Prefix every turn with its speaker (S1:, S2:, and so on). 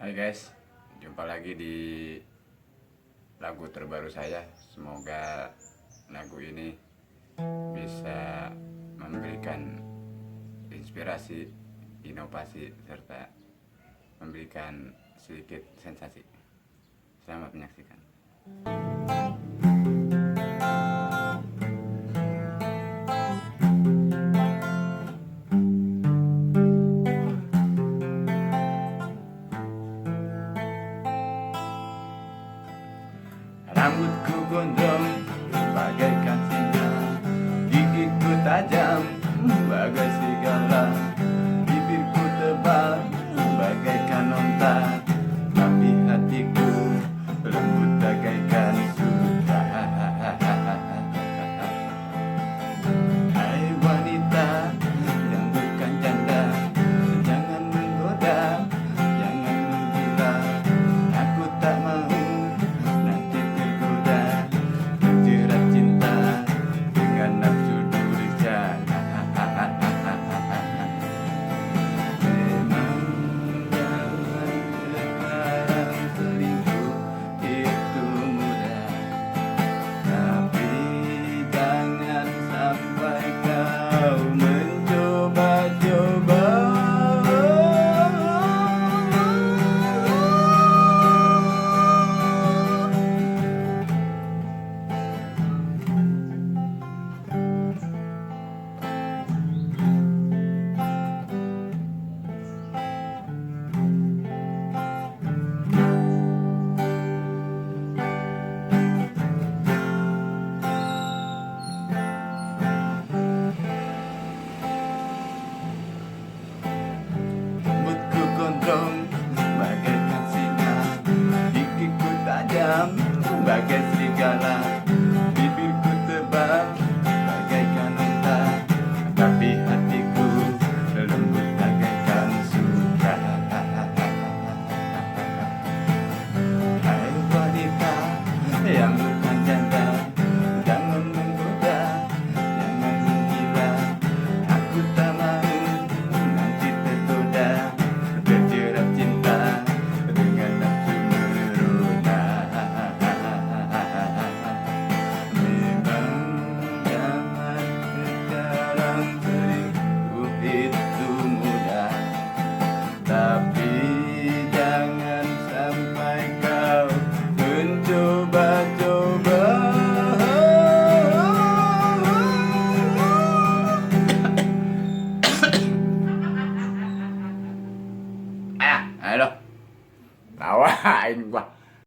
S1: Hai guys, jumpa lagi di lagu terbaru saya. Semoga lagu ini bisa memberikan inspirasi, inovasi, serta memberikan sedikit sensasi. Selamat menyaksikan. Rambutku gondrong bagaikan singa, gigiku tajam bagai serigala, bibirku tebal bagaikan onta, tapi hatiku lembut bagaikan sutra. Hai wanita yang bukan janda, jangan menggoda, jangan menggila. Aku tak mau nanti tergoda, terjerat cinta dengan nafsu durjana. Memang zaman sekarang selingkuh itu mudah, tapi jangan sampai kau mencoba-coba. Rambutku gondrong bagaikan singa, gigiku tajam bagai serigala, bibirku tebal bagaikan unta, tapi hatiku lembut bagaikan sutra. Hai wanita yang bukan janda, jangan menggoda, jangan menggila. Aku tak mau nanti tergoda, terjerat cinta dengan nafsu merona. Memang zaman sekarang selingkuh itu mudah, tapi jangan sampai kau mencoba-coba. Ayo, tawain gua.